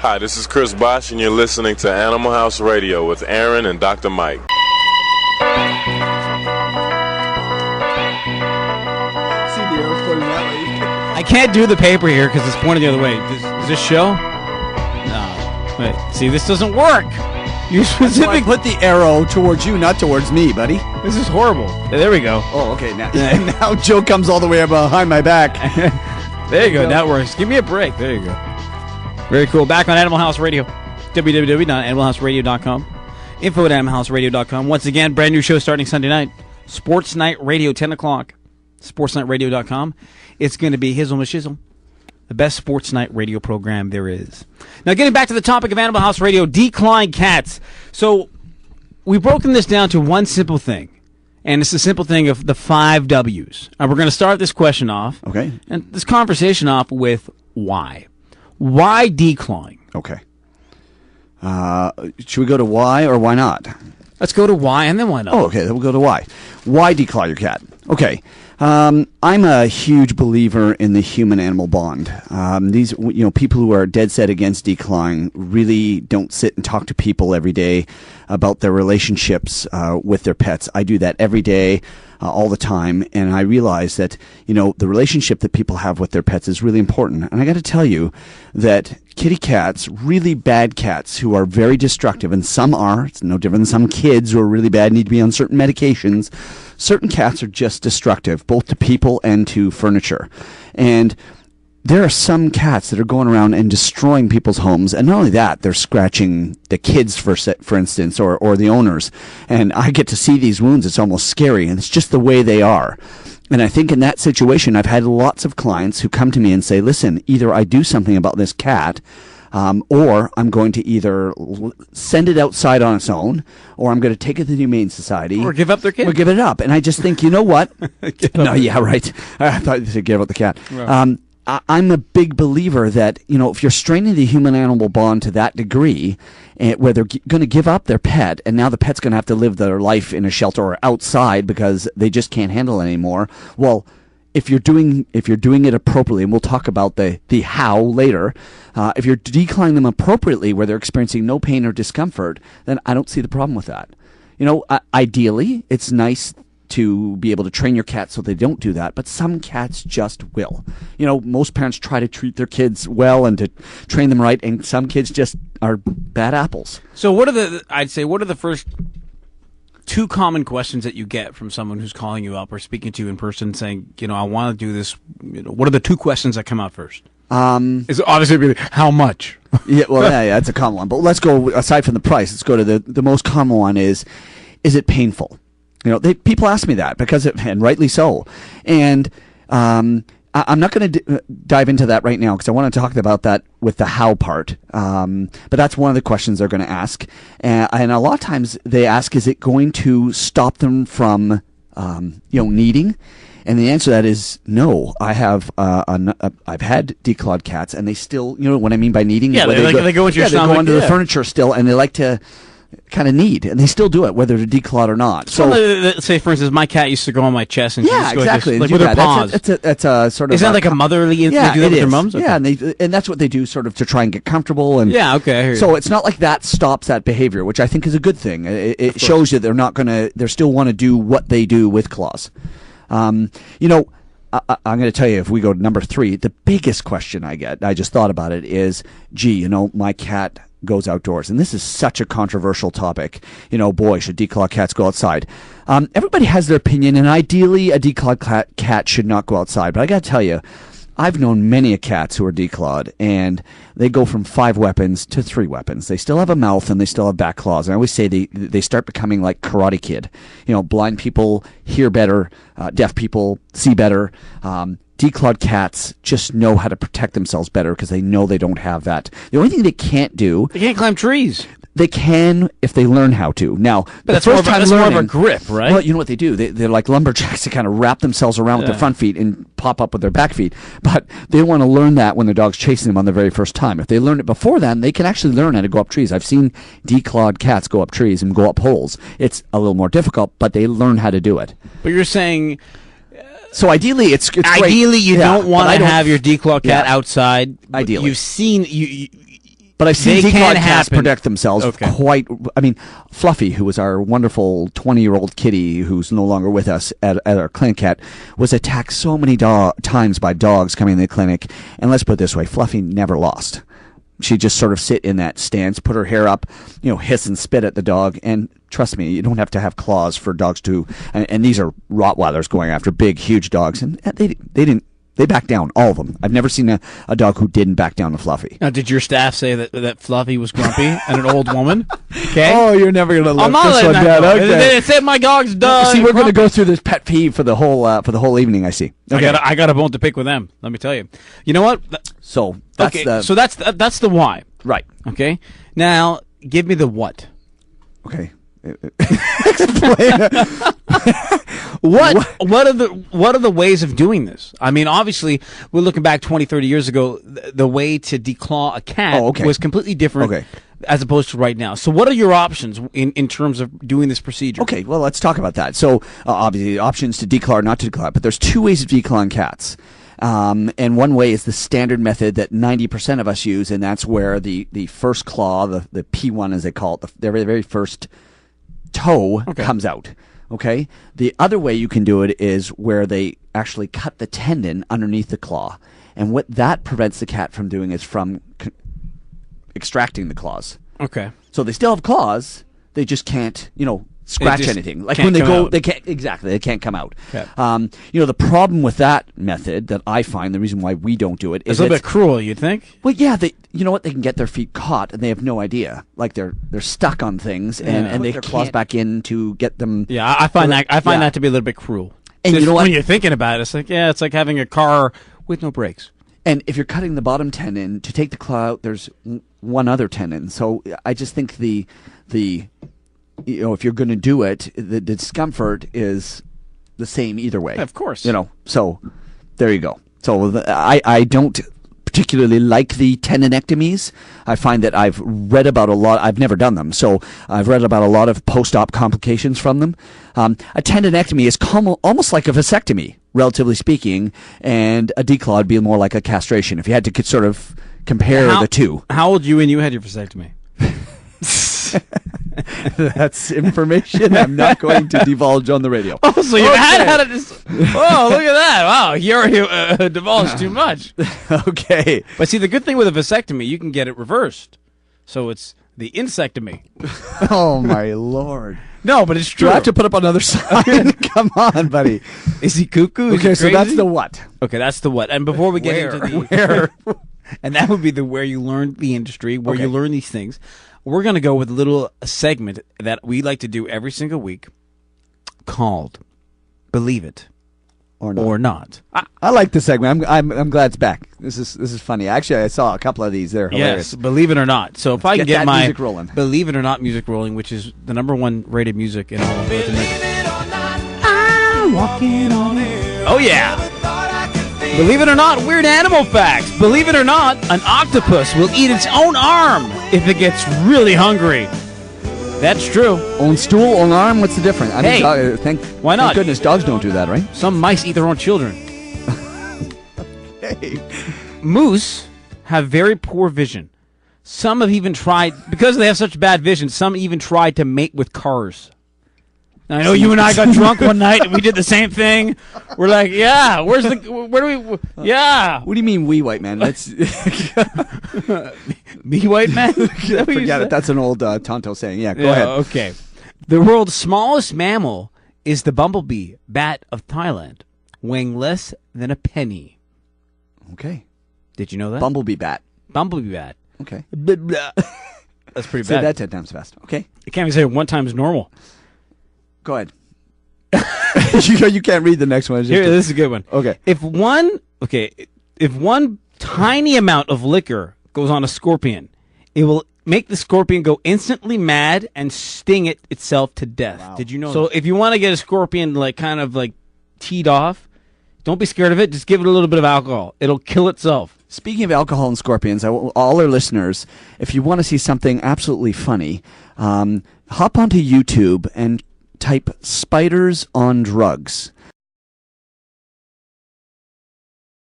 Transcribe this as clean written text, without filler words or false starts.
Hi, this is Chris Bosch, and you're listening to Animal House Radio with Aaron and Dr. Mike. I can't do the paper here because it's pointed the other way. Does this show? No. Wait, see, this doesn't work. You specifically put the arrow towards you, not towards me, buddy. This is horrible. There we go. Oh, okay. Now Joe comes all the way behind my back. There you go. That works. Give me a break. There you go. Very cool. Back on Animal House Radio. www.animalhouseradio.com. info@animalhouseradio.com. Once again, brand new show starting Sunday night. Sports Night Radio, 10 o'clock. sportsnightradio.com. It's going to be Hizzle Mashizzle, the best sports night radio program there is. Now, getting back to the topic of Animal House Radio, declawed cats. So, we've broken this down to one simple thing, and it's the simple thing of the 5 W's. And we're going to start this question off, okay, and this conversation off with why. Why declawing? Okay. Should we go to why or why not? Let's go to why and then why not. Oh, okay. Then we'll go to why. Why declaw your cat? Okay. I'm a huge believer in the human-animal bond. These, people who are dead set against declawing really don't sit and talk to people every day about their relationships with their pets. I do that every day, all the time, and I realize that, the relationship that people have with their pets is really important. And I got to tell you that kitty cats, really bad cats who are very destructive, and some are, it's no different than some kids who are really bad, need to be on certain medications. Certain cats are just destructive, both to people and to furniture. And there are some cats that are going around and destroying people's homes. And not only that, they're scratching the kids, for instance, or the owners. And I get to see these wounds. It's almost scary. And it's just the way they are. And I think in that situation, I've had lots of clients who come to me and say, listen, either I do something about this cat, or I'm going to either send it outside on its own, or I'm going to take it to the Humane Society. Or give up their kid. Or give it up. And I just think, you know what? No, yeah, right. I thought you said give up the cat. Right. I'm a big believer that, if you're straining the human-animal bond to that degree, where they're going to give up their pet, and now the pet's going to have to live their life in a shelter or outside because they just can't handle it anymore, well, if you're doing it appropriately, and we'll talk about the how later, if you're declawing them appropriately where they're experiencing no pain or discomfort, then I don't see the problem with that. Ideally, it's nice to be able to train your cat so they don't do that, but some cats just will. Most parents try to treat their kids well and to train them right, and some kids just are bad apples. So what are the first 2 common questions that you get from someone who's calling you up or speaking to you in person saying, I want to do this? What are the 2 questions that come out first? Is obviously really, how much? yeah, it's a common one. But let's go, aside from the price, let's go to the most common one is it painful? People ask me that and rightly so. And I'm not going to dive into that right now because I want to talk about that with the how part. But that's one of the questions they're going to ask. And a lot of times they ask, is it going to stop them from, needing? And the answer to that is no. I have I've had declawed cats, and they still, what I mean by needing? Yeah, they go into your stomach. They go under the furniture still, and they like to kind of need, and they still do it, whether they're declawed or not. So, say, for instance, my cat used to go on my chest, and yeah, exactly, like with her paws. It's a sort of. Is that like a motherly? Yeah, they do that with their mums? Okay. Yeah, and that's what they do, sort of, to try and get comfortable. And yeah, okay. I hear you. So it's not like that stops that behavior, which I think is a good thing. It shows you they still want to do what they do with claws. I'm going to tell you, if we go to number 3, the biggest question I get, I just thought about it, is, my cat goes outdoors. And this is such a controversial topic. Boy, should declawed cats go outside? Everybody has their opinion, and ideally a declawed cat should not go outside. But I got to tell you, I've known many cats who are declawed, and they go from 5 weapons to 3 weapons. They still have a mouth, and they still have back claws. And I always say they start becoming like Karate Kid. Blind people hear better, deaf people see better. Declawed cats just know how to protect themselves better because they know they don't have that. The only thing they can't do... They can't climb trees. They can if they learn how to. Now, but that's more of a grip, right? Well, you know what they do? They're like lumberjacks. They kind of wrap themselves around with their front feet and pop up with their back feet. But they want to learn that when their dog's chasing them on the very first time. If they learn it before then, they can actually learn how to go up trees. I've seen declawed cats go up trees and go up holes. It's a little more difficult, but they learn how to do it. But you're saying... So ideally, it's great. Ideally, you don't want to have your declawed cat outside. Ideally. You've seen... But I've seen They declawed can cats happen. protect themselves quite. I mean, Fluffy, who was our wonderful 20-year-old kitty who's no longer with us at our clinic cat, was attacked so many times by dogs coming in the clinic. And let's put it this way, Fluffy never lost. She'd just sort of sit in that stance, put her hair up, hiss and spit at the dog. And trust me, you don't have to have claws for dogs to. And these are Rottweilers going after big, huge dogs, and they didn't. They backed down, all of them. I've never seen a dog who didn't back down to Fluffy. Now, did your staff say that Fluffy was grumpy and an old woman? Okay. Oh, you're never going to I'm let not this letting one that down. go. Okay. They said my dog's done. See, we're going to go through this pet peeve for the whole evening, I see. Okay. I got a bone to pick with them. Let me tell you. You know what? So that's that's the why. Right. Okay. Now, give me the what. Okay. Explain. What are the ways of doing this? I mean, obviously, we're looking back 20, 30 years ago. The way to declaw a cat was completely different as opposed to right now. So what are your options in terms of doing this procedure? Okay, well, let's talk about that. So obviously, options to declaw or not to declaw, but there's two ways of declawing cats. And one way is the standard method that 90% of us use, and that's where the first claw, the P1 as they call it, the very first toe comes out. Okay? The other way you can do it is where they actually cut the tendon underneath the claw. And what that prevents the cat from doing is from extracting the claws. Okay. So they still have claws, they just can't, scratch anything. Like when they go, they can't come out. Okay. The problem with that method that I find, the reason why we don't do it is it's a little bit cruel, you'd think? Well, yeah, you know what? They can get their feet caught and they have no idea. Like they're stuck on things and they put their claws back in to get them. Yeah, I find that to be a little bit cruel. And just, you know what? When you're thinking about it, it's like having a car with no brakes. And if you're cutting the bottom tendon, to take the claw out, there's one other tendon. So I just think the if you're going to do it, the discomfort is the same either way. Of course. So there you go. So I don't particularly like the tendinectomies. I find that I've read about a lot. I've never done them. So I've read about a lot of post-op complications from them. A tendinectomy is almost like a vasectomy, relatively speaking, and a declaw would be more like a castration, if you had to sort of compare the two. How old were you when you had your vasectomy? That's information I'm not going to divulge on the radio. Oh, so you had it. Oh, look at that! Wow, you already divulged too much. Okay, but see, the good thing with a vasectomy, you can get it reversed, so it's the insectomy. Oh my lord! No, but it's true. Do I have to put up another sign? Come on, buddy. Is he cuckoo? Okay, so that's the what. Okay, that's the what. And before we get into the where, and that would be the where you learn the industry, where you learn these things. We're going to go with a little segment that we like to do every single week called Believe It or Not. I like the segment. I'm glad it's back. This is funny. Actually, I saw a couple of these. They're hilarious. Yes, Believe It or Not. So if I can get my music rolling. Believe It or Not music rolling, which is the #1 rated music in all of North America. I'm walking on air. Oh yeah. Believe it or not, weird animal facts. Believe it or not, an octopus will eat its own arm if it gets really hungry. That's true. Own stool, own arm, what's the difference? I mean, why not? Thank goodness dogs don't do that, right? Some mice eat their own children. Hey. Moose have very poor vision. Some have even tried, because they have such bad vision, some even tried to mate with cars. Now, I know you and I got drunk one night and we did the same thing. We're like, yeah, where do we, yeah. What do you mean, wee white man? That's me white man? Forget it. That's an old Tonto saying. Yeah, go ahead. Okay. The world's smallest mammal is the bumblebee bat of Thailand, weighing less than a penny. Okay. Did you know that? Bumblebee bat. Bumblebee bat. Okay. Blah, blah. That's pretty bad. Say that 10 times fast. Okay. You can't even say it one time is normal. Go ahead. You can't read the next one. Here, this is a good one. Okay. If one tiny amount of liquor goes on a scorpion, it will make the scorpion go instantly mad and sting it itself to death. Wow. Did you know? So if you want to get a scorpion kind of teed off, don't be scared of it. Just give it a little bit of alcohol. It'll kill itself. Speaking of alcohol and scorpions, all our listeners, if you want to see something absolutely funny, hop onto YouTube and type spiders on drugs.